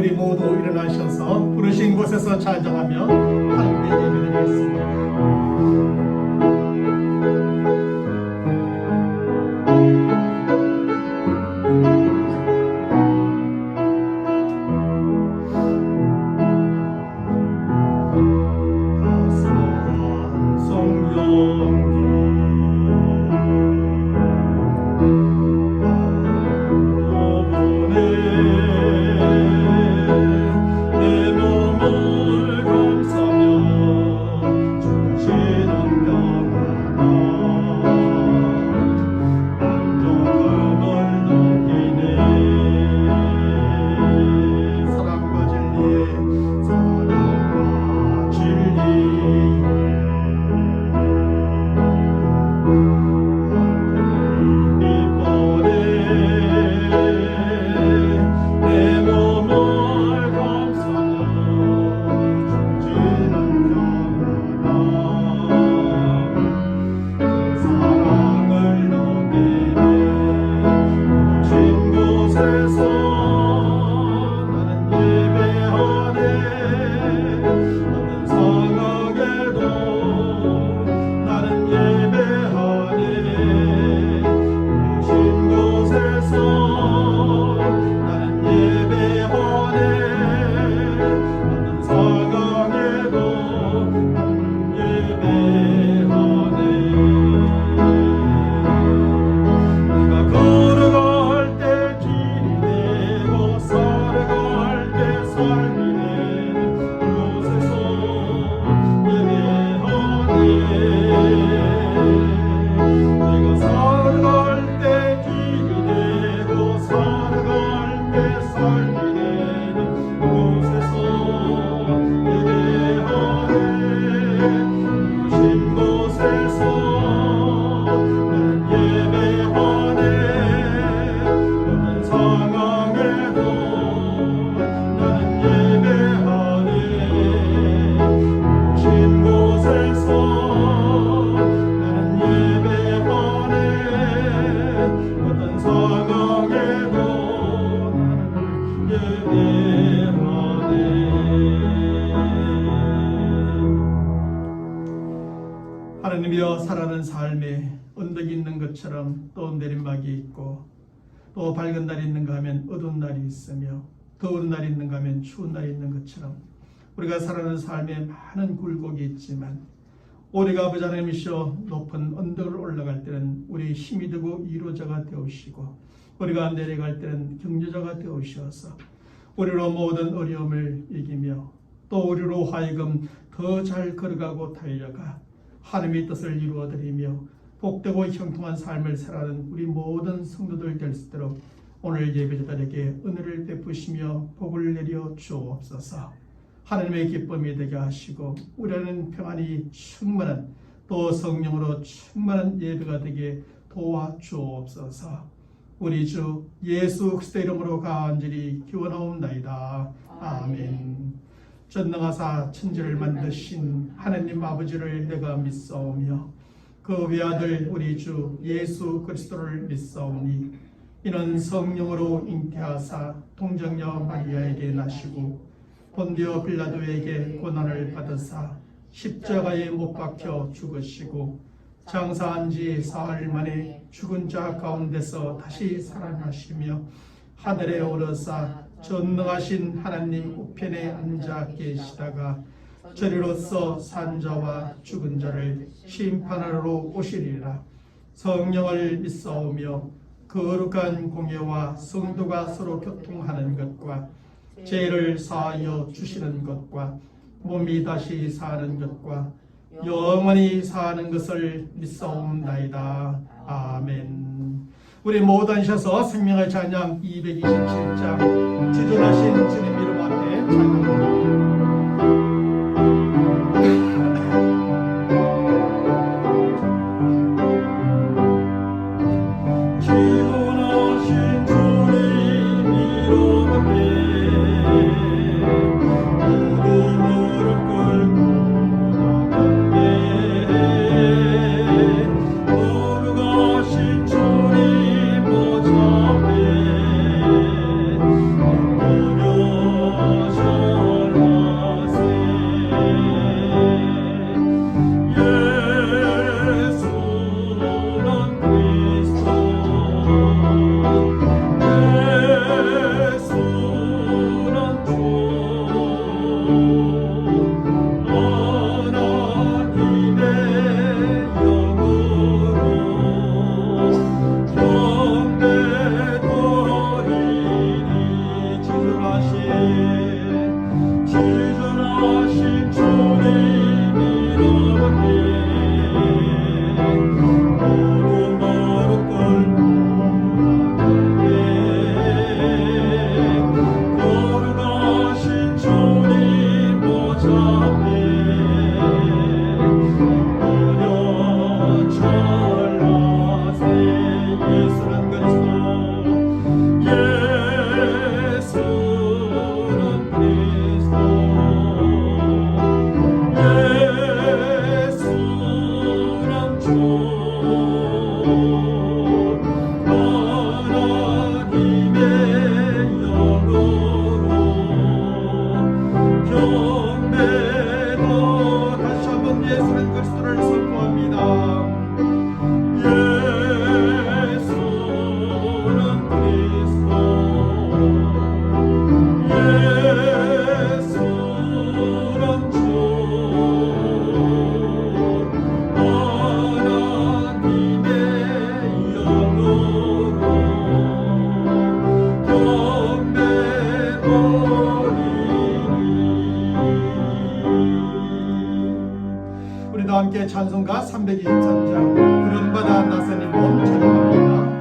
우리 모두 일어나셔서 부르신 곳에서 찬양하며 하나님의 예배를 드리겠습니다. 하나님이여, 살아가는 삶에 언덕이 있는 것처럼 또 내리막이 있고 또 밝은 날이 있는가 하면 어두운 날이 있으며 더운 날이 있는가 하면 추운 날이 있는 것처럼 우리가 살아가는 삶에 많은 굴곡이 있지만 우리가 아버지 하나님이시여 높은 언덕을 올라갈 때는 우리 힘이 되고 이루자가 되오시고 우리가 내려갈 때는 격려자가 되오셔서 우리로 모든 어려움을 이기며 또 우리로 하여금 더 잘 걸어가고 달려가 하나님의 뜻을 이루어드리며 복되고 형통한 삶을 살아가는 우리 모든 성도들 될 수 있도록 오늘 예배자들에게 은혜를 베푸시며 복을 내려 주옵소서. 하나님의 기쁨이 되게 하시고 우리는 평안이 충만한 또 성령으로 충만한 예배가 되게 도와주옵소서. 우리 주 예수 그리스도 이름으로 간절히 기원하옵나이다. 아멘. 전능하사 천지를 만드신 하나님 아버지를 내가 믿사오며 그 외아들 우리 주 예수 그리스도를 믿사오니 이는 성령으로 잉태하사 동정녀 마리아에게 나시고 본디오 빌라도에게 고난을 받으사 십자가에 못 박혀 죽으시고 장사한 지 사흘 만에 죽은 자 가운데서 다시 살아나시며 하늘에 오르사 전능하신 하나님 우편에 앉아 계시다가 저리로서 산 자와 죽은 자를 심판하러 오시리라. 성령을 믿사오며 거룩한 공예와 성도가 서로 교통하는 것과 죄를 사하여 주시는 것과 몸이 다시 사는 것과 영원히 사는 것을 믿사옵나이다. 아멘. 우리 모두 앉으셔서 생명의 찬양 227장 지존하신 주님 이름 앞에 찬양합니다. 주님 함께 찬송가 323장 구름바다 나선이 몸 찬양합니다.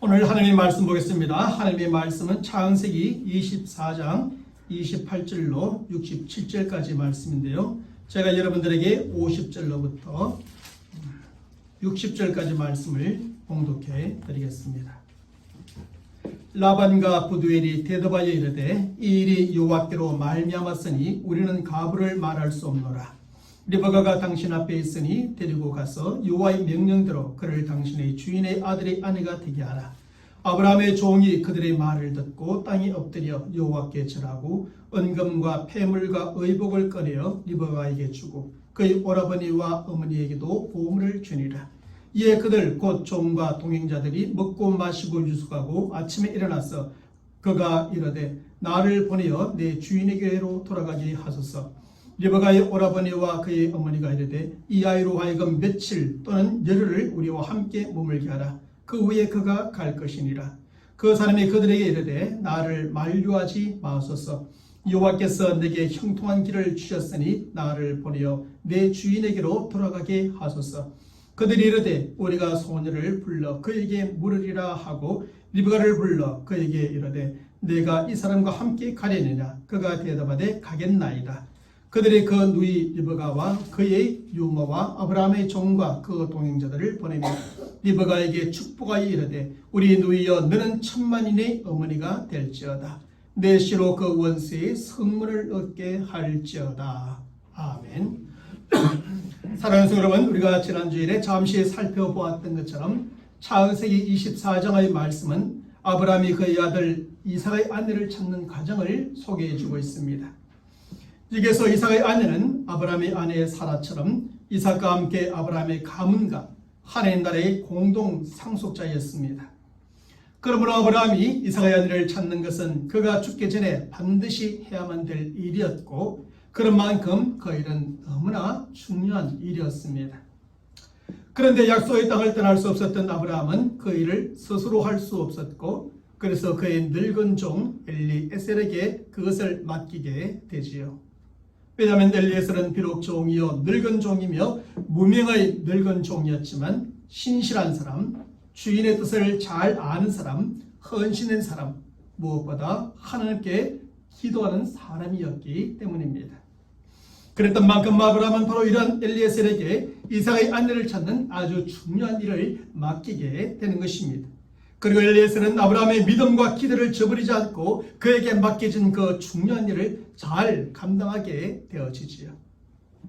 오늘 하나님의 말씀 보겠습니다. 하나님의 말씀은 창세기 24장 28절로 67절까지 말씀인데요. 제가 여러분들에게 50절로부터 60절까지 말씀을 봉독해 드리겠습니다. 라반과 부두엘이 대답하여 이르되 이 일이 여호와께로 말미암았으니 우리는 가부를 말할 수 없노라. 리브가가 당신 앞에 있으니 데리고 가서 여호와의 명령대로 그를 당신의 주인의 아들의 아내가 되게 하라. 아브라함의 종이 그들의 말을 듣고 땅에 엎드려 여호와께 절하고 은금과 폐물과 의복을 꺼내어 리브가에게 주고 그의 오라버니와 어머니에게도 보물을 주니라. 이에 그들 곧 종과 동행자들이 먹고 마시고 유숙하고 아침에 일어나서 그가 이르되 나를 보내어 내 주인에게로 돌아가게 하소서. 리브가의 오라버니와 그의 어머니가 이르되 이 아이로 하여금 며칠 또는 열흘을 우리와 함께 머물게 하라. 그 후에 그가 갈 것이니라. 그 사람이 그들에게 이르되 나를 만류하지 마소서. 여호와께서 내게 형통한 길을 주셨으니 나를 보내어 내 주인에게로 돌아가게 하소서. 그들이 이르되 우리가 소녀를 불러 그에게 물으리라 하고 리브가를 불러 그에게 이르되 내가 이 사람과 함께 가려느냐. 그가 대답하되 가겠나이다. 그들이 그 누이 리브가와 그의 유모와 아브라함의 종과 그 동행자들을 보내며 리브가에게 축복하여 이르되 우리 누이여 너는 천만인의 어머니가 될지어다. 내 씨로 그 원수의 성문을 얻게 할지어다. 아멘. 사랑하는 성도 여러분, 우리가 지난주일에 잠시 살펴보았던 것처럼 창세기 24장의 말씀은 아브라함이 그의 아들 이삭의 아내를 찾는 과정을 소개해 주고 있습니다. 여기서 이삭의 아내는 아브라함의 아내 사라처럼 이삭과 함께 아브라함의 가문과 하나님 나라의 공동 상속자였습니다. 그러므로 아브라함이 이삭의 아내를 찾는 것은 그가 죽기 전에 반드시 해야만 될 일이었고 그런 만큼 그 일은 너무나 중요한 일이었습니다. 그런데 약속의 땅을 떠날 수 없었던 아브라함은 그 일을 스스로 할 수 없었고 그래서 그의 늙은 종 엘리에셀에게 그것을 맡기게 되지요. 왜냐하면 엘리에셀은 비록 종이요 늙은 종이며 무명의 늙은 종이었지만 신실한 사람, 주인의 뜻을 잘 아는 사람, 헌신된 사람, 무엇보다 하나님께 기도하는 사람이었기 때문입니다. 그랬던 만큼 아브라함은 바로 이런 엘리에셀에게 이삭의 아내를 찾는 아주 중요한 일을 맡기게 되는 것입니다. 그리고 엘리에셀은 아브라함의 믿음과 기대를 저버리지 않고 그에게 맡겨진 그 중요한 일을 잘 감당하게 되어지지요.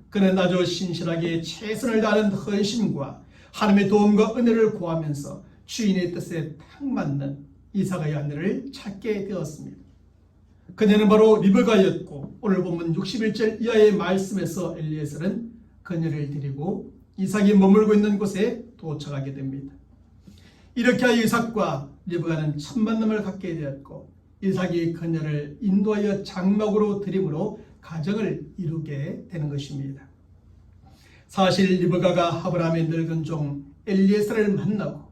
그는 아주 신실하게 최선을 다하는 헌신과 하나님의 도움과 은혜를 구하면서 주인의 뜻에 딱 맞는 이삭의 아내를 찾게 되었습니다. 그녀는 바로 리브가였고 오늘 본문 61절 이하의 말씀에서 엘리에셀은 그녀를 데리고 이삭이 머물고 있는 곳에 도착하게 됩니다. 이렇게 하여 이삭과 리브가는 첫 만남을 갖게 되었고 이삭이 그녀를 인도하여 장막으로 들임으로 가정을 이루게 되는 것입니다. 사실 리브가가 아브라함의 늙은 종 엘리에셀을 만나고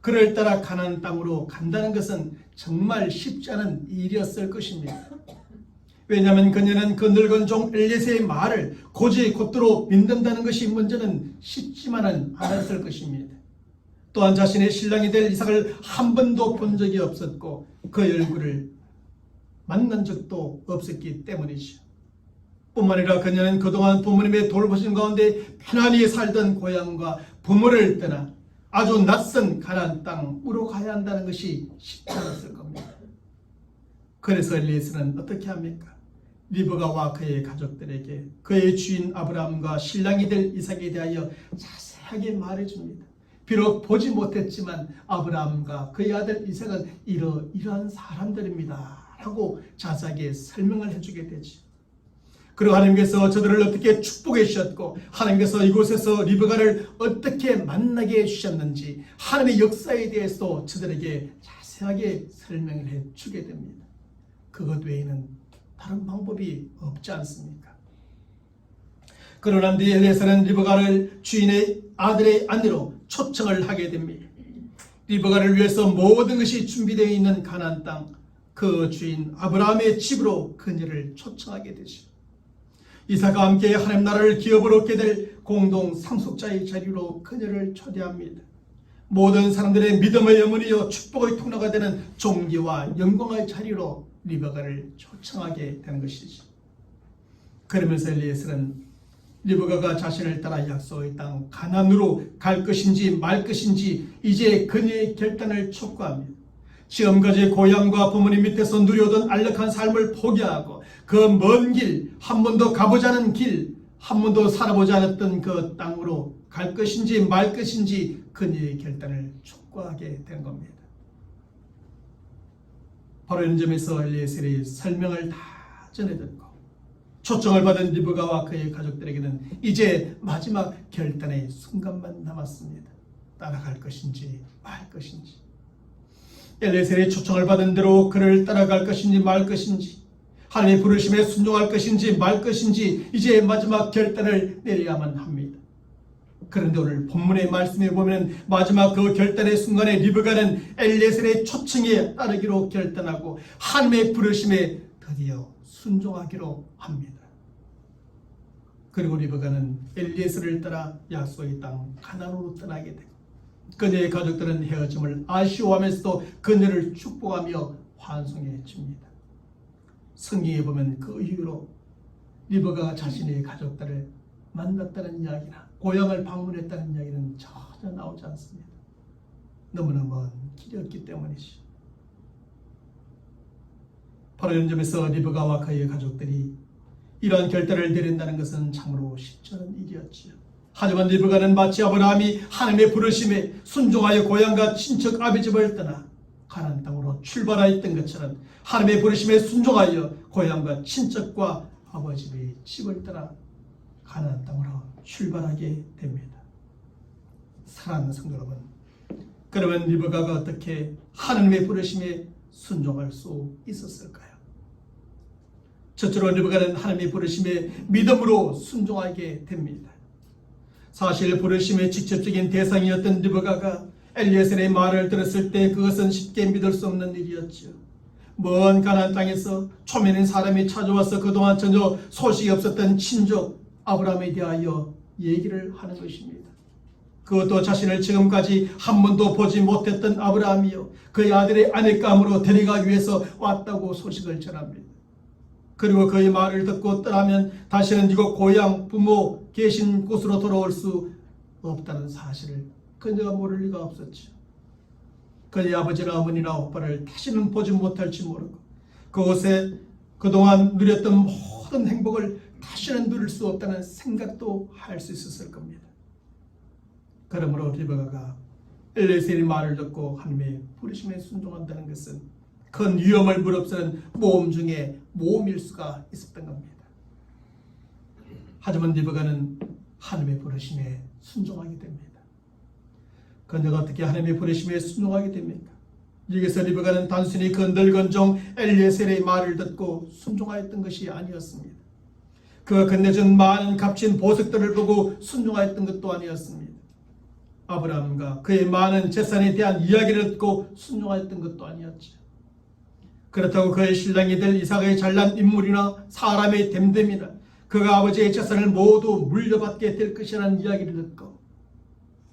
그를 따라 가나안 땅으로 간다는 것은 정말 쉽지 않은 일이었을 것입니다. 왜냐하면 그녀는 그 늙은 종 엘리에셀의 말을 고지 곧대로 믿는다는 것이 문제는 쉽지만은 않았을 것입니다. 또한 자신의 신랑이 될 이삭을 한 번도 본 적이 없었고 그 얼굴을 만난 적도 없었기 때문이죠. 뿐만 아니라 그녀는 그동안 부모님의 돌보신 가운데 편안히 살던 고향과 부모를 떠나 아주 낯선 가나안 땅으로 가야 한다는 것이 쉽지 않았을 겁니다. 그래서 엘리에셀은 어떻게 합니까? 리브가와 그의 가족들에게 그의 주인 아브라함과 신랑이 될 이삭에 대하여 자세하게 말해줍니다. 비록 보지 못했지만 아브라함과 그의 아들 이삭은 이러한 사람들입니다 라고 자세하게 설명을 해주게 되죠. 그리고 하나님께서 저들을 어떻게 축복해 주셨고 하나님께서 이곳에서 리브가를 어떻게 만나게 해주셨는지 하나님의 역사에 대해서도 저들에게 자세하게 설명을 해주게 됩니다. 그것 외에는 다른 방법이 없지 않습니까? 그러나 뒤에 엘리에셀은 리브가를 주인의 아들의 아내로 초청을 하게 됩니다. 리브가를 위해서 모든 것이 준비되어 있는 가나안 땅, 그 주인 아브라함의 집으로 그녀를 초청하게 되죠. 이삭과 함께 하나님 나라를 기업을 얻게 될 공동 상속자의 자리로 그녀를 초대합니다. 모든 사람들의 믿음의 어머니여 축복의 통로가 되는 존귀와 영광의 자리로 리브가를 초청하게 된 것이죠. 그러면서 엘리에셀은 리브가가 자신을 따라 약속의 땅 가나안으로 갈 것인지 말 것인지 이제 그녀의 결단을 촉구합니다. 지금까지 고향과 부모님 밑에서 누려오던 안락한 삶을 포기하고 그 먼 길, 한 번도 가보지 않은 길, 한 번도 살아보지 않았던 그 땅으로 갈 것인지 말 것인지 그녀의 결단을 촉구하게 된 겁니다. 바로 이런 점에서 엘리에셀이 설명을 다 전해 듣고 초청을 받은 리브가와 그의 가족들에게는 이제 마지막 결단의 순간만 남았습니다. 따라갈 것인지 말 것인지. 엘리에셀이 초청을 받은 대로 그를 따라갈 것인지 말 것인지, 하나님의 부르심에 순종할 것인지 말 것인지 이제 마지막 결단을 내려야만 합니다. 그런데 오늘 본문의 말씀에 보면 마지막 그 결단의 순간에 리브가는 엘리에셀의 초청에 따르기로 결단하고 하나님의 부르심에 드디어 순종하기로 합니다. 그리고 리브가는 엘리에셀을 따라 약속의 땅 가나안으로 떠나게 되고 그녀의 가족들은 헤어짐을 아쉬워하면서도 그녀를 축복하며 환송해 줍니다. 성경에 보면 그 이후로 리브가가 자신의 가족들을 만났다는 이야기나 고향을 방문했다는 이야기는 전혀 나오지 않습니다. 너무나 먼 길이었기 때문이죠. 바로 이런 점에서 리브가와 그의 가족들이 이러한 결단을 내린다는 것은 참으로 쉽지 않은 일이었지요. 하지만 리브가는 마치 아브라함이 하나님의 부르심에 순종하여 고향과 친척 아비집을 떠나 가나안 땅으로 출발하였던 것처럼 하나님의 부르심에 순종하여 고향과 친척과 아버지의 집을 떠나 가나안 땅으로 출발하게 됩니다. 사랑하는 성도 여러분, 그러면 리브가가 어떻게 하나님의 부르심에 순종할 수 있었을까요? 첫째로 리브가는 하나님의 부르심에 믿음으로 순종하게 됩니다. 사실 부르심의 직접적인 대상이었던 리브가가 엘리에셀의 말을 들었을 때 그것은 쉽게 믿을 수 없는 일이었죠. 먼 가나안 땅에서 초면인 사람이 찾아와서 그동안 전혀 소식이 없었던 친족 아브라함에 대하여 얘기를 하는 것입니다. 그것도 자신을 지금까지 한 번도 보지 못했던 아브라함이요 그의 아들의 아내감으로 데려가기 위해서 왔다고 소식을 전합니다. 그리고 그의 말을 듣고 떠나면 다시는 이곳 고향 부모 계신 곳으로 돌아올 수 없다는 사실을 그녀가 모를 리가 없었죠. 그의 아버지나 어머니나 오빠를 다시는 보지 못할지 모르고 그곳에 그동안 누렸던 모든 행복을 다시는 누릴 수 없다는 생각도 할 수 있었을 겁니다. 그러므로 리베카가 엘리에셀의 말을 듣고 하나님의 부르심에 순종한다는 것은 큰 위험을 무릅쓰는 모험 중에 모험일 수가 있었던 겁니다. 하지만 리베카는 하나님의 부르심에 순종하게 됩니다. 그녀가 어떻게 하나님의 부르심에 순종하게 됩니까? 여기서 리베카는 단순히 그 늙은 종 엘리에셀의 말을 듣고 순종하였던 것이 아니었습니다. 그가 건네준 많은 값진 보석들을 보고 순종하였던 것도 아니었습니다. 아브라함과 그의 많은 재산에 대한 이야기를 듣고 순종하였던 것도 아니었죠. 그렇다고 그의 신랑이 될 이삭의 잘난 인물이나 사람의 됨됨이나 그가 아버지의 재산을 모두 물려받게 될 것이라는 이야기를 듣고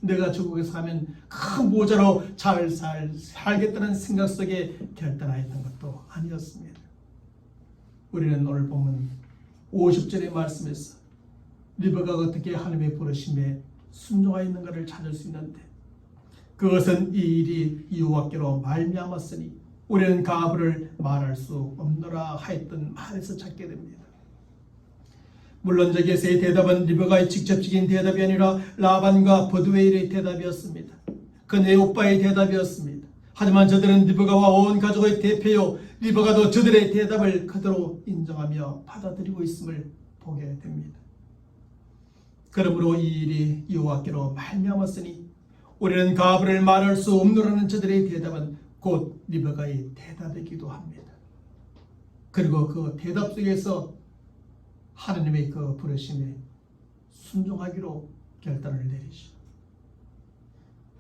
내가 저국에 사면 큰 부자로 잘 살겠다는 생각 속에 결단하였던 것도 아니었습니다. 우리는 오늘 보면 50절의 말씀에서 리베카가 어떻게 하나님의 부르심에 순종하였는가를 찾을 수 있는데 그것은 이 일이 여호와께로 말미암았으니 우리는 가브를 말할 수 없노라 하였던 말에서 찾게 됩니다. 물론 저기에서의 대답은 리베카의 직접적인 대답이 아니라 라반과 버두엘의 대답이었습니다. 그녀의 오빠의 대답이었습니다. 하지만 저들은 리베카와 온 가족의 대표요 리베카도 저들의 대답을 그대로 인정하며 받아들이고 있음을 보게 됩니다. 그러므로 이 일이 여호와께로 말미암았으니 우리는 가브를 말할 수 없노라는 저들의 대답은 곧 리베카의 대답이기도 합니다. 그리고 그 대답 속에서 하나님의 그 부르심에 순종하기로 결단을 내리죠.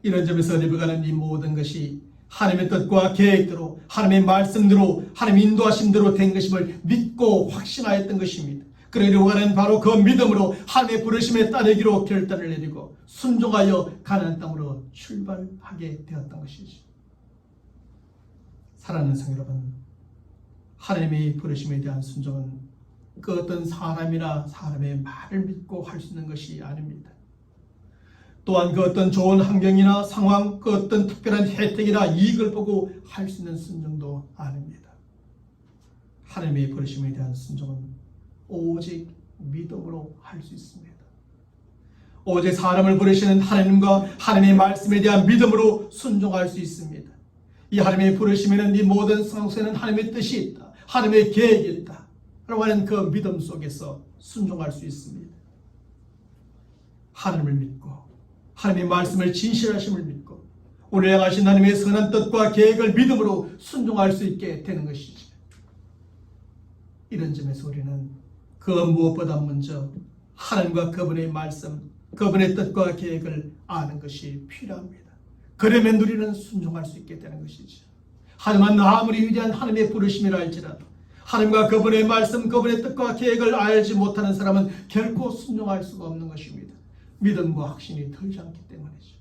이런 점에서 리베카는 이 모든 것이 하나님의 뜻과 계획대로 하나님의 말씀대로 하나님의 인도하심대로 된 것임을 믿고 확신하였던 것입니다. 그러려고 하는 바로 그 믿음으로 하나님의 부르심에 따르기로 결단을 내리고 순종하여 가나안 땅으로 출발하게 되었던 것이죠. 사랑하는 성도 여러분, 하나님의 부르심에 대한 순종은 그 어떤 사람이나 사람의 말을 믿고 할 수 있는 것이 아닙니다. 또한 그 어떤 좋은 환경이나 상황, 그 어떤 특별한 혜택이나 이익을 보고 할 수 있는 순종도 아닙니다. 하나님의 부르심에 대한 순종은 오직 믿음으로 할 수 있습니다. 오직 사람을 부르시는 하나님과 하나님의 말씀에 대한 믿음으로 순종할 수 있습니다. 이 하나님의 부르심에는 이 모든 상황 속에는 하나님의 뜻이 있다. 하나님의 계획이 있다. 라고 하는 그 믿음 속에서 순종할 수 있습니다. 하나님을 믿고 하나님의 말씀을 진실하심을 믿고 오늘 향하신 하나님의 선한 뜻과 계획을 믿음으로 순종할 수 있게 되는 것이죠. 이런 점에서 우리는 그 무엇보다 먼저 하나님과 그분의 말씀, 그분의 뜻과 계획을 아는 것이 필요합니다. 그러면 우리는 순종할 수 있게 되는 것이죠. 하지만 아무리 위대한 하나님의 부르심이라 할지라도 하나님과 그분의 말씀, 그분의 뜻과 계획을 알지 못하는 사람은 결코 순종할 수가 없는 것입니다. 믿음과 확신이 들지 않기 때문이죠.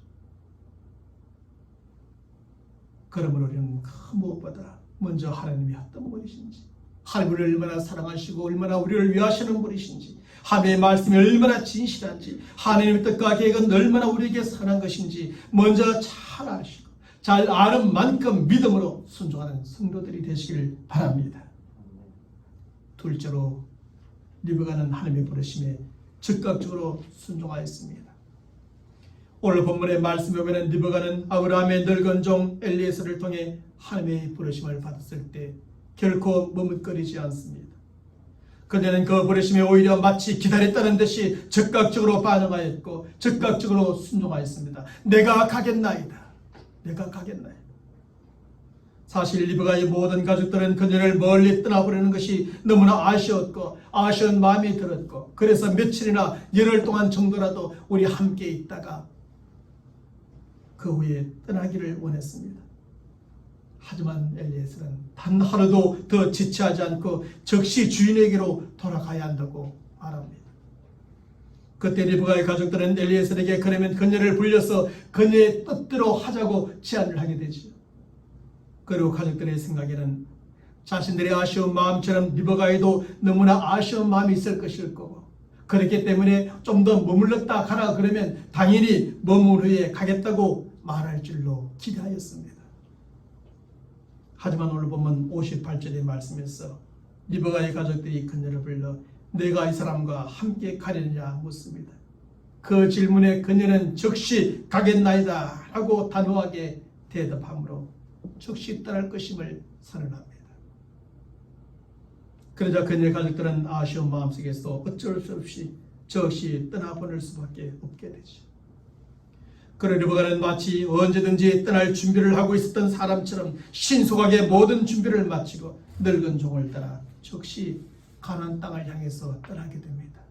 그러므로 우리는 그 무엇보다 먼저 하나님이 어떤 분이신지, 하나님을 얼마나 사랑하시고 얼마나 우리를 위하시는 분이신지, 하나님의 말씀이 얼마나 진실한지, 하나님의 뜻과 계획은 얼마나 우리에게 선한 것인지 먼저 잘 아시고 잘 아는 만큼 믿음으로 순종하는 성도들이 되시길 바랍니다. 둘째로 리베카는 하나님의 부르심에 즉각적으로 순종하였습니다. 오늘 본문의 말씀에 보면 리베카는 아브라함의 늙은 종 엘리에셀을 통해 하나님의 부르심을 받았을 때 결코 머뭇거리지 않습니다. 그녀는 그 부르심에 오히려 마치 기다렸다는 듯이 즉각적으로 반응하였고 즉각적으로 순종하였습니다. 내가 가겠나이다. 내가 가겠나이다. 사실 리베카의 모든 가족들은 그녀를 멀리 떠나보내는 것이 너무나 아쉬웠고 아쉬운 마음이 들었고 그래서 며칠이나 열흘 동안 정도라도 우리 함께 있다가 그 후에 떠나기를 원했습니다. 하지만 엘리에셀은 단 하루도 더 지체하지 않고 즉시 주인에게로 돌아가야 한다고 말합니다. 그때 리베카의 가족들은 엘리에셀에게 그러면 그녀를 불려서 그녀의 뜻대로 하자고 제안을 하게 되죠. 그리고 가족들의 생각에는 자신들의 아쉬운 마음처럼 리베카에도 너무나 아쉬운 마음이 있을 것일 거고 그렇기 때문에 좀 더 머물렀다 가라 그러면 당연히 머물 후에 가겠다고 말할 줄로 기대하였습니다. 하지만 오늘 보면 58절의 말씀에서 리브가의 가족들이 그녀를 불러 내가 이 사람과 함께 가려느냐 묻습니다. 그 질문에 그녀는 즉시 가겠나이다 하고 단호하게 대답하므로 즉시 떠날 것임을 선언합니다. 그러자 그녀의 가족들은 아쉬운 마음속에서 어쩔 수 없이 즉시 떠나보낼 수밖에 없게 되죠. 그런 리브가는 마치 언제든지 떠날 준비를 하고 있었던 사람처럼 신속하게 모든 준비를 마치고 늙은 종을 따라 즉시 가나안 땅을 향해서 떠나게 됩니다.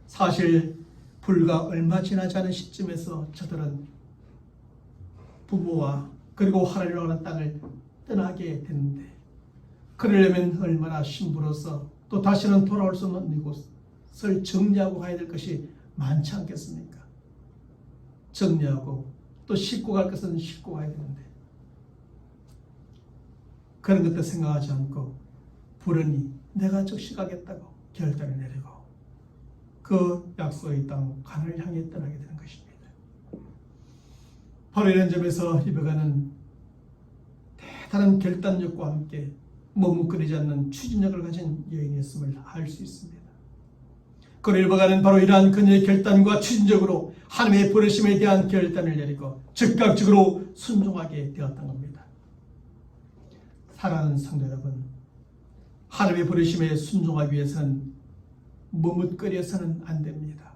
사실 불과 얼마 지나지 않은 시점에서 저들은 부모와 그리고 하나님을 원하는 땅을 떠나게 되는데 그러려면 얼마나 심부러서 또 다시는 돌아올 수 없는 이곳을 정리하고 가야 될 것이 많지 않겠습니까? 정리하고 또 싣고 갈 것은 싣고 가야 되는데 그런 것도 생각하지 않고 부르니 내가 즉시 가겠다고 결단을 내리고 그 약속의 땅 가나안을 향해 떠나게 되는 것입니다. 바로 이런 점에서 리브가는 대단한 결단력과 함께 머뭇거리지 않는 추진력을 가진 여인이었음을 알 수 있습니다. 그 리브가는 바로 이러한 그녀의 결단과 추진력으로 하나님의 부르심에 대한 결단을 내리고 즉각적으로 순종하게 되었던 겁니다. 사랑하는 성도 여러분, 하나님의 부르심에 순종하기 위해서는 머뭇거려서는 안 됩니다.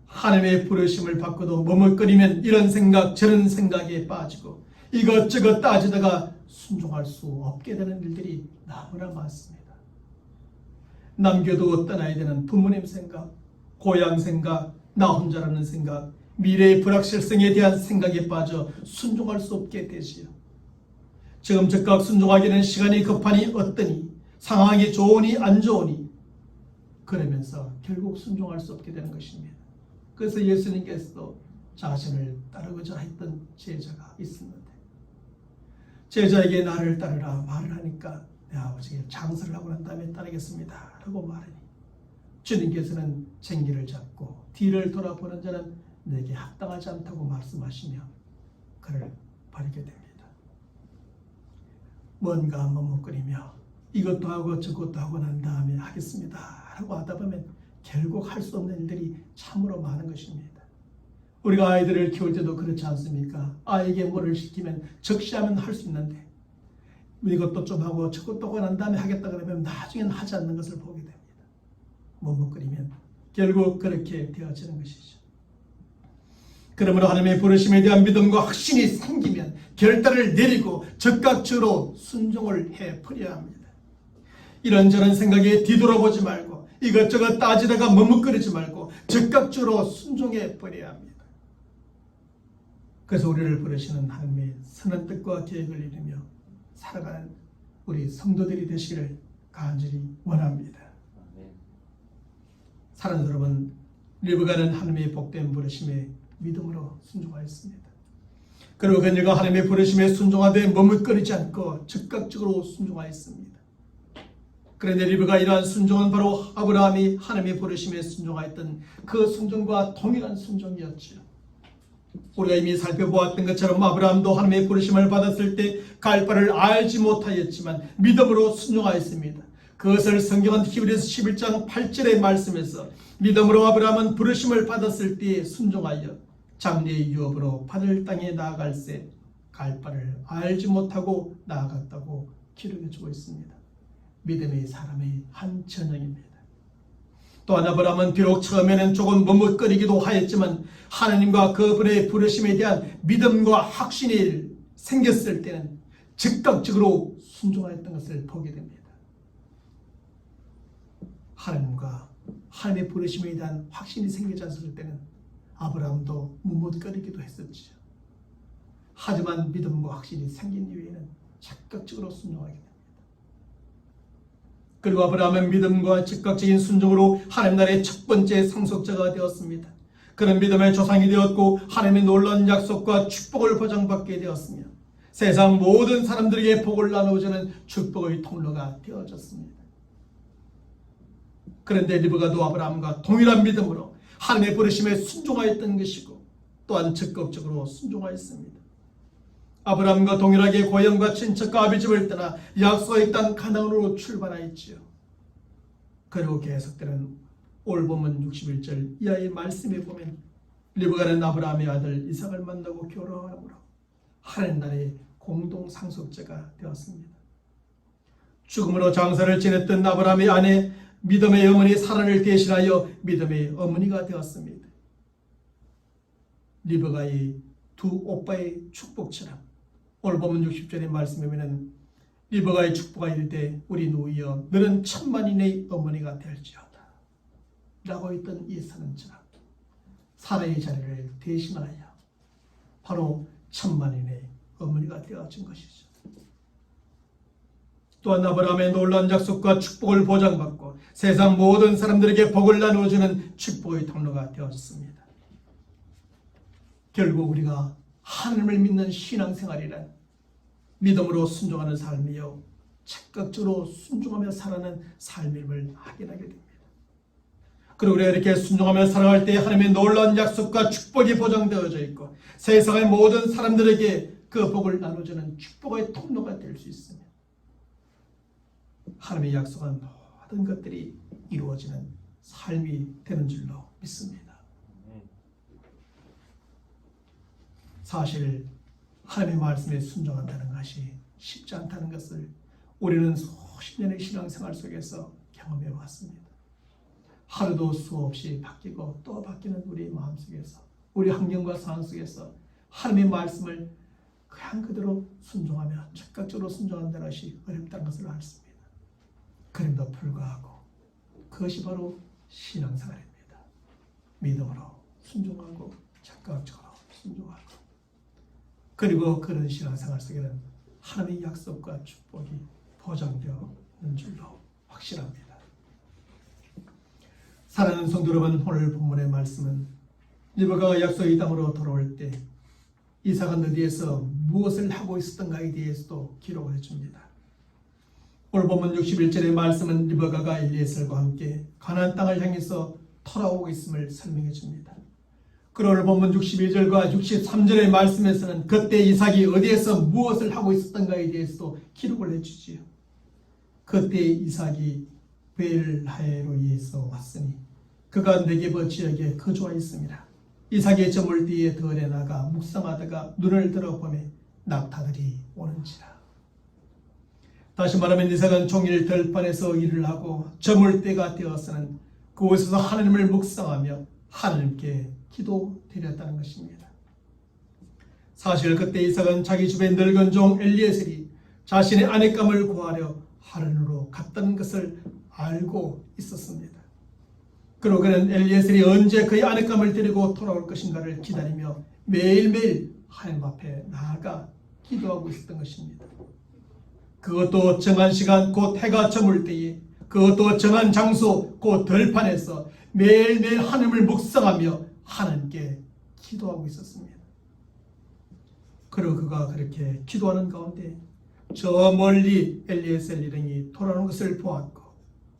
하나님의 부르심을 받고도 머뭇거리면 이런 생각 저런 생각에 빠지고 이것저것 따지다가 순종할 수 없게 되는 일들이 너무나 많습니다. 남겨두고 떠나야 되는 부모님 생각, 고향 생각, 나 혼자라는 생각, 미래의 불확실성에 대한 생각에 빠져 순종할 수 없게 되지요. 지금 즉각 순종하기는 시간이 급하니 어떠니, 상황이 좋으니 안 좋으니 그러면서 결국 순종할 수 없게 되는 것입니다. 그래서 예수님께서도 자신을 따르고자 했던 제자가 있었는데 제자에게 나를 따르라 말을 하니까 내 아버지께 장사를 하고 난 다음에 따르겠습니다 라고 말하니 주님께서는 쟁기를 잡고 뒤를 돌아보는 자는 내게 합당하지 않다고 말씀하시며 그를 버리게 됩니다. 뭔가 머뭇거리며 이것도 하고 저것도 하고 난 다음에 하겠습니다 라고 하다 보면 결국 할 수 없는 일들이 참으로 많은 것입니다. 우리가 아이들을 키울 때도 그렇지 않습니까? 아이에게 뭐를 시키면 적시하면 할 수 있는데 이것도 좀 하고 저것도 하고 난 다음에 하겠다 그러면 나중에는 하지 않는 것을 보게 됩니다. 머뭇거리면 결국 그렇게 되어지는 것이죠. 그러므로 하나님의 부르심에 대한 믿음과 확신이 생기면 결단을 내리고 적극적으로 순종을 해버려야 합니다. 이런저런 생각에 뒤돌아보지 말고 이것저것 따지다가 머뭇거리지 말고 적극적으로 순종해 버려야 합니다. 그래서 우리를 부르시는 하나님의 선한 뜻과 계획을 이루며 살아가는 우리 성도들이 되시기를 간절히 원합니다. 사랑하는 여러분, 리브가는 하나님의 복된 부르심에 믿음으로 순종하였습니다. 그리고 그녀가 하나님의 부르심에 순종하되 머뭇거리지 않고 즉각적으로 순종하였습니다. 그런데 리브가 이러한 순종은 바로 아브라함이 하나님의 부르심에 순종하였던 그 순종과 동일한 순종이었지요. 우리가 이미 살펴보았던 것처럼 아브라함도 하나님의 부르심을 받았을 때 갈 바를 알지 못하였지만 믿음으로 순종하였습니다. 그것을 성경은 히브리서 11장 8절의 말씀에서 믿음으로 아브라함은 부르심을 받았을 때에 순종하여 장래의 유업으로 받을 땅에 나아갈새 갈 바를 알지 못하고 나아갔다고 기록해주고 있습니다. 믿음의 사람의 한 전형입니다. 또한 아브라함은 비록 처음에는 조금 머뭇거리기도 하였지만 하나님과 그분의 부르심에 대한 믿음과 확신이 생겼을 때는 즉각적으로 순종하였던 것을 보게 됩니다. 하나님과 하나님의 부르심에 대한 확신이 생기지 않았을 때는 아브라함도 머뭇거리기도 했었지요. 하지만 믿음과 확신이 생긴 이후에는 적극적으로 순종하게 됩니다. 그리고 아브라함은 믿음과 즉각적인 순종으로 하나님 나라의 첫 번째 상속자가 되었습니다. 그런 믿음의 조상이 되었고 하나님의 놀라운 약속과 축복을 보장받게 되었으며 세상 모든 사람들에게 복을 나누어주는 축복의 통로가 되어졌습니다. 그런데 리브가도 아브라함과 동일한 믿음으로 하나님의 부르심에 순종하였던 것이고 또한 적극적으로 순종하였습니다. 아브라함과 동일하게 고향과 친척과 아비집을 떠나 약속의 땅 가나안으로 출발하였지요. 그리고 계속되는 오늘 본문 61절 이하의 말씀에 보면 리브가는 아브라함의 아들 이삭을 만나고 결혼함으로 하나님 나라의 공동 상속자가 되었습니다. 죽음으로 장사를 지냈던 아브라함의 아내 믿음의 어머니 사라를 대신하여 믿음의 어머니가 되었습니다. 리브가의 두 오빠의 축복처럼 오늘 본문 60절의 말씀에 보면 리브가의 축복가 이르되 우리 누이여 너는 천만인의 어머니가 될지어다 라고 했던 이 선언처럼 사라의 자리를 대신하여 바로 천만인의 어머니가 되어진 것이죠. 또한 아브라함의 놀라운 약속과 축복을 보장받고 세상 모든 사람들에게 복을 나누어주는 축복의 통로가 되었습니다. 결국 우리가 하나님을 믿는 신앙생활이란 믿음으로 순종하는 삶이요 적극적으로 순종하며 살아가는 삶임을 확인하게 됩니다. 그리고 우리가 이렇게 순종하며 살아갈 때 하나님의 놀라운 약속과 축복이 보장되어져 있고 세상의 모든 사람들에게 그 복을 나눠주는 축복의 통로가 될 수 있습니다. 하나님의 약속한 모든 것들이 이루어지는 삶이 되는 줄로 믿습니다. 사실 하나님의 말씀에 순종한다는 것이 쉽지 않다는 것을 우리는 수십 년의 신앙생활 속에서 경험해 왔습니다. 하루도 수없이 바뀌고 또 바뀌는 우리 마음속에서 우리 환경과 상황 속에서 하나님의 말씀을 그냥 그대로 순종하며 적극적으로 순종한다는 것이 어렵다는 것을 알습니다. 그럼에도 불구하고 그것이 바로 신앙생활입니다. 믿음으로 순종하고 적극적으로 순종하고 그리고 그런 신앙생활 속에는 하나님의 약속과 축복이 보장되는 줄로 확실합니다. 사랑하는 성도 여러분, 오늘 본문의 말씀은 리브가가 약속의 땅으로 돌아올 때 이삭은 어디에서 무엇을 하고 있었던가에 대해서도 기록을 해줍니다. 오늘 본문 61절의 말씀은 리브가가 엘리에셀과 함께 가나안 땅을 향해서 돌아오고 있음을 설명해 줍니다. 그리고 오늘 본문 62절과 63절의 말씀에서는 그때 이삭이 어디에서 무엇을 하고 있었던가에 대해서도 기록을 해주지요. 그때 이삭이 베엘하에로이에서 왔으니 그가 네게브 지역에 거주하였습니다. 이삭의 저물 뒤에 들에 나가 묵상하다가 눈을 들어보매 낙타들이 오는지라. 다시 말하면 이삭은 종일 들판에서 일을 하고 저물 때가 되어서는 그곳에서 하나님을 묵상하며 하나님께 기도드렸다는 것입니다. 사실 그때 이삭은 자기 집에 늙은 종 엘리에셀이 자신의 아내감을 구하려 하란으로 갔다는 것을 알고 있었습니다. 그리고 그는 엘리에셀이 언제 그의 아내감을 데리고 돌아올 것인가를 기다리며 매일매일 하나님 앞에 나아가 기도하고 있었던 것입니다. 그것도 정한 시간 곧 해가 저물 때에 그것도 정한 장소 곧 들판에서 매일매일 하나님을 묵상하며 하나님께 기도하고 있었습니다. 그리고 그가 그렇게 기도하는 가운데 저 멀리 엘리에셀 일행이 돌아오는 것을 보았고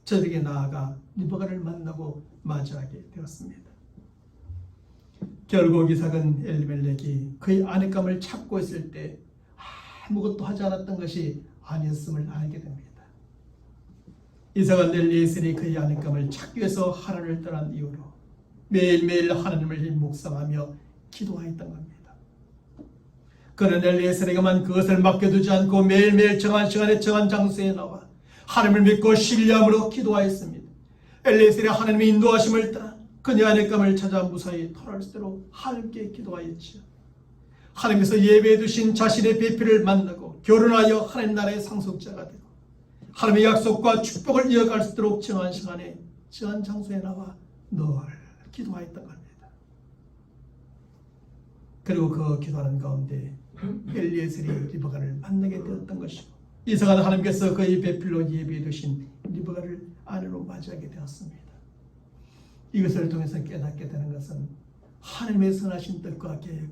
저에게 나아가 리브가를 만나고 맞이하게 되었습니다. 결국 이삭은 엘리멜렉이 그의 아내감을 찾고 있을 때 아무것도 하지 않았던 것이 아니었음을 알게 됩니다. 이삭은 엘리에셀이 그의 아내감을 찾기 위해서 하란을 떠난 이후로 매일매일 하나님을 묵상하며 기도하였던 겁니다. 그는 엘리에셀에게만 그것을 맡겨두지 않고 매일매일 정한 시간에 정한 장소에 나와 하나님을 믿고 신뢰함으로 기도하였습니다. 엘리에셀의 하나님의 인도하심을 따라 그녀의 아내감을 찾아 무사히 돌아올 수 있도록 하나님께 기도하였지요. 하나님께서 예배해 두신 자신의 배필을 만나고 결혼하여 하나님 나라의 상속자가 되고 하나님의 약속과 축복을 이어갈 수 있도록 정한 시간에 정한 장소에 나와 늘 기도하였던 겁니다. 그리고 그 기도하는 가운데 엘리에셀이 리브가를 만나게 되었던 것이고 이삭은 하나님께서 그의 배필로 예비해 두신 리브가를 아내로 맞이하게 되었습니다. 이것을 통해서 깨닫게 되는 것은 하나님의 선하신 뜻과 계획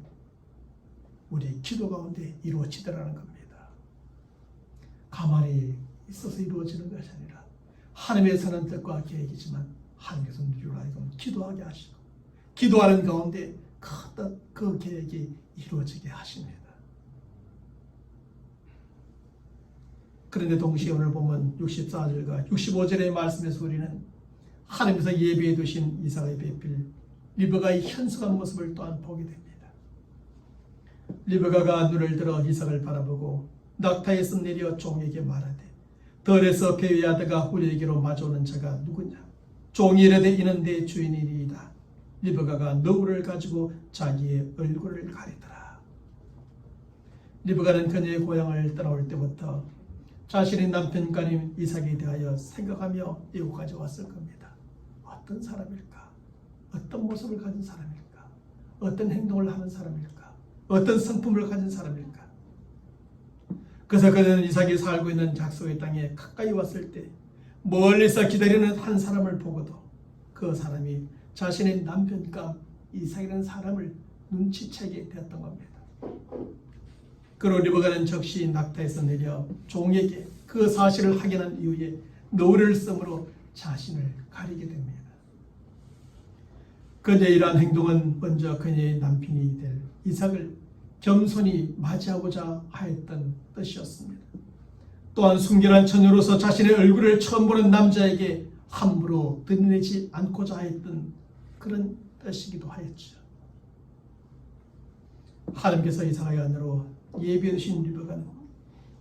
우리 기도 가운데 이루어지더라는 겁니다. 가만히 있어서 이루어지는 것이 아니라 하나님의 선한 뜻과 계획이지만 하나님께서 우리로 하여금 기도하게 하시고 기도하는 가운데 그 계획이 이루어지게 하십니다. 그런데 동시에 오늘 보면 64절과 65절의 말씀에서 우리는 하나님께서 예비해 두신 이삭의 배필 리브가의 현숙한 모습을 또한 보게 됩니다. 리브가가 눈을 들어 이삭을 바라보고 낙타에서 내려 종에게 말하되 덜에서 배회하다가 우리에게로 마주오는 자가 누구냐? 종이 이르되 이는 내 주인이니이다. 리브가가 너울을 가지고 자기의 얼굴을 가리더라. 리브가는 그녀의 고향을 떠나올 때부터 자신의 남편가님 이삭에 대하여 생각하며 이곳까지 왔을 겁니다. 어떤 사람일까? 어떤 모습을 가진 사람일까? 어떤 행동을 하는 사람일까? 어떤 성품을 가진 사람일까? 그래서 그는 이삭이 살고 있는 작소의 땅에 가까이 왔을 때 멀리서 기다리는 한 사람을 보고도 그 사람이 자신의 남편감 이삭이라는 사람을 눈치채게 되었던 겁니다. 그리고 리브가는 즉시 낙타에서 내려 종에게 그 사실을 확인한 이후에 노를 씀으로 자신을 가리게 됩니다. 그녀의 이러한 행동은 먼저 그녀의 남편이 될 이삭을 겸손히 맞이하고자 하였던 뜻이었습니다. 또한 순결한 처녀로서 자신의 얼굴을 처음 보는 남자에게 함부로 들이내지 않고자 하였던 그런 뜻이기도 하였죠. 하나님께서 이삭의 아내로 예비해 주신 리브가는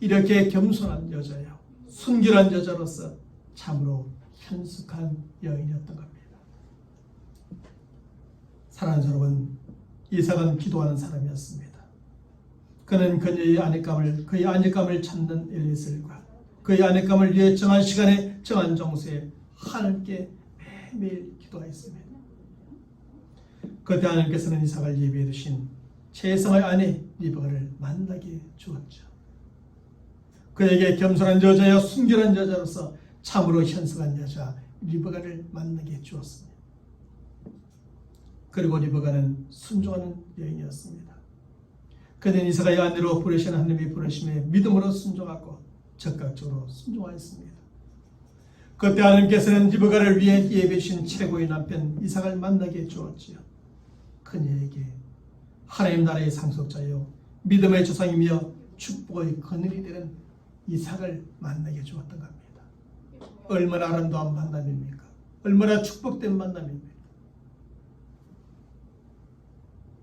이렇게 겸손한 여자요 순결한 여자로서 참으로 현숙한 여인이었던 겁니다. 사랑하는 여러분, 이삭은 기도하는 사람이었습니다. 그는 그의 아내감을 찾는 엘리셀과 그의 아내감을 위해 정한 시간에 정한 정수에 하나님께 매일매일 기도하였습니다. 그때 하나님께서는 이삭을 예비해 두신 최성의 아내 리브가를 만나게 주었죠. 그에게 겸손한 여자여 순결한 여자로서 참으로 현숙한 여자 리브가를 만나게 주었습니다. 그리고 리브가는 순종하는 여인이었습니다. 그는 이삭의 아내로 부르신 하나님의 부르심에 믿음으로 순종하고 적극적으로 순종하였습니다. 그때 하나님께서는 리브가를 위해 예비해 주신 최고의 남편 이삭을 만나게 주었지요. 그녀에게 하나님 나라의 상속자요 믿음의 조상이며 축복의 그늘이 되는 이삭을 만나게 주었던 겁니다. 얼마나 아름다운 만남입니까? 얼마나 축복된 만남입니까?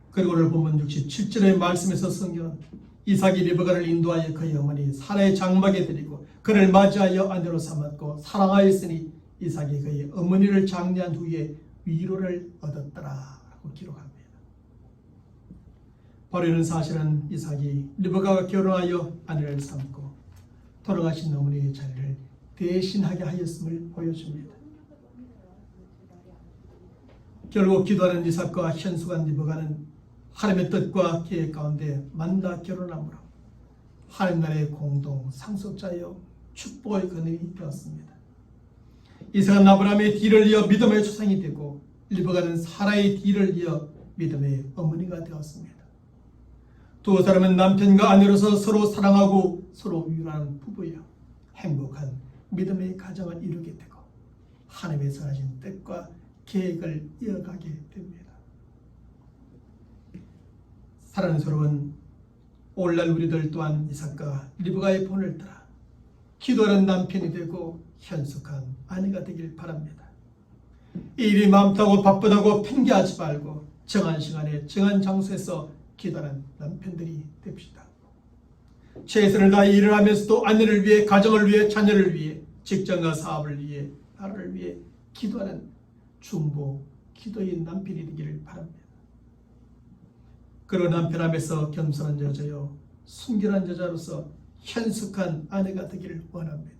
그리고 오늘 보면 67절의 말씀에서 성경은 이삭이 리브가를 인도하여 그의 어머니 사라의 장막에 드리고 그를 맞이하여 아내로 삼았고 사랑하였으니 이삭이 그의 어머니를 장례한 후에 위로를 얻었더라 라고 기록합니다. 바로 이런 사실은 이삭이 리브가가 결혼하여 아내를 삼고 돌아가신 어머니의 자리를 대신하게 하였음을 보여줍니다. 결국 기도하는 이삭과 현숙한 리브가는 하나님의 뜻과 계획 가운데 만나 결혼함으로 하나님 나라의 공동 상속자여 축복의 그늘이 되었습니다. 이삭은 아브라함의 뒤를 이어 믿음의 조상이 되고 리브가는 사라의 뒤를 이어 믿음의 어머니가 되었습니다. 두 사람은 남편과 아내로서 서로 사랑하고 서로 위로하는 부부여 행복한 믿음의 가정을 이루게 되고 하나님의 선하신 뜻과 계획을 이어가게 됩니다. 사랑하는 여러분, 오늘날 우리들 또한 이삭과 리브가의 본을 따라 기도하는 남편이 되고 현숙한 아내가 되길 바랍니다. 일이 많다고 바쁘다고 핑계하지 말고 정한 시간에 정한 장소에서 기도하는 남편들이 됩시다. 최선을 다해 일을 하면서도 아내를 위해, 가정을 위해, 자녀를 위해, 직장과 사업을 위해, 나라를 위해 기도하는 중보, 기도인 남편이 되기를 바랍니다. 그리고 남편 앞에서 겸손한 여자요 순결한 여자로서 현숙한 아내가 되기를 원합니다.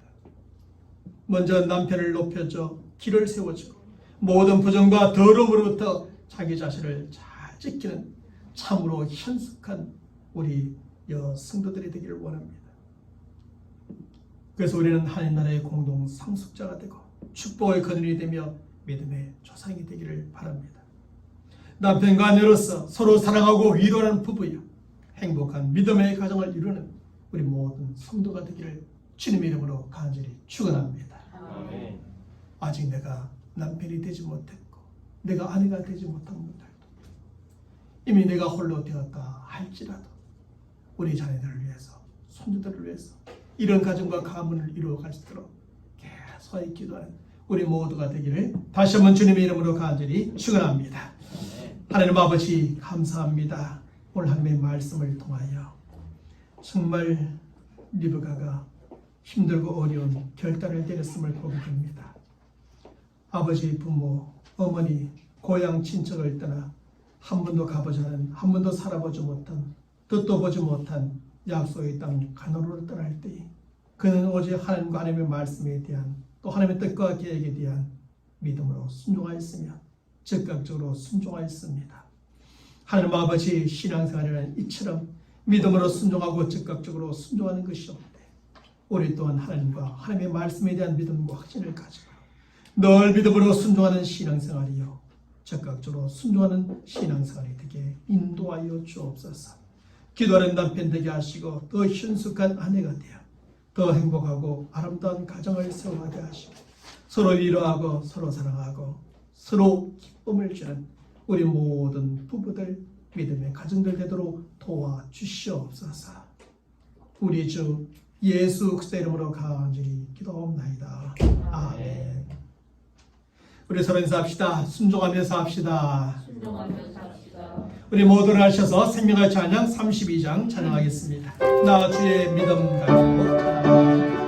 먼저 남편을 높여줘 길을 세워주고 모든 부정과 더러움으로부터 자기 자신을 잘 지키는 참으로 현숙한 우리 여성도들이 되기를 원합니다. 그래서 우리는 하나님 나라의 공동 상속자가 되고 축복의 그늘이 되며 믿음의 조상이 되기를 바랍니다. 남편과 아내로서 서로 사랑하고 위로하는 부부여 행복한 믿음의 가정을 이루는 우리 모든 성도가 되기를 주님의 이름으로 간절히 축원합니다. 아멘. 아직 내가 남편이 되지 못했고 내가 아내가 되지 못한 분들도 이미 내가 홀로 되었다 할지라도 우리 자녀들을 위해서 손주들을 위해서 이런 가정과 가문을 이루어갈 수 있도록 계속 기도하는 우리 모두가 되기를 다시 한번 주님의 이름으로 간절히 축원합니다. 하나님 아버지 감사합니다. 오늘 하나님의 말씀을 통하여 정말 리브가가 힘들고 어려운 결단을 내렸음을 보게 됩니다. 아버지, 부모, 어머니, 고향 친척을 떠나 한 번도 가보지 않은, 한 번도 살아보지 못한, 듣도 보지 못한 약속의 땅 가나안으로 떠날 때 그는 오직 하나님과 하나님의 말씀에 대한 또 하나님의 뜻과 계획에 대한 믿음으로 순종하였으며 즉각적으로 순종하였습니다. 하나님 아버지, 신앙생활이라는 이처럼 믿음으로 순종하고 즉각적으로 순종하는 것이 없는데 우리 또한 하나님과 하나님의 말씀에 대한 믿음과 확신을 가지고 늘 믿음으로 순종하는 신앙생활이요 즉각적으로 순종하는 신앙생활이 되게 인도하여 주옵소서. 기도하는 남편 되게 하시고 더 현숙한 아내가 되어 더 행복하고 아름다운 가정을 세워가게 하시고 서로 위로하고 서로 사랑하고 서로 기쁨을 주는 우리 모든 부부들 믿음의 가정들 되도록 도와주시옵소서. 우리 주 예수 그리스도의 이름으로 간절히 기도하옵나이다. 아멘. 우리 서로 인사합시다. 순종하면서 합시다. 우리 모두를 하셔서 생명의 찬양 32장 찬양하겠습니다. 나 주의 믿음 가지고 찬양합니다.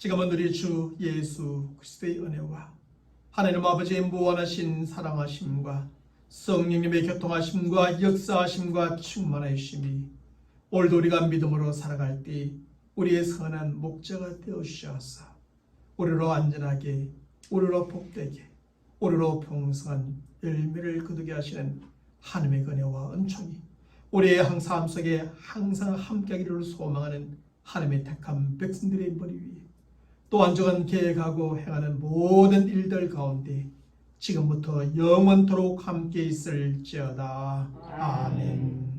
지금은 우리 주 예수 그리스도의 은혜와 하나님 아버지의 무한하신 사랑하심과 성령님의 교통하심과 역사하심과 충만하심이 오늘도 우리가 믿음으로 살아갈 때 우리의 선한 목자가 되어주셔서 우리로 안전하게, 우리로 복되게, 우리로 풍성한 열매를 거두게 하시는 하나님의 은혜와 은총이 우리의 삶 속에 항상 함께하기를 소망하는 하나님의 택한 백성들의 머리 위에 또 안정한 계획하고 행하는 모든 일들 가운데 지금부터 영원토록 함께 있을지어다. 아멘.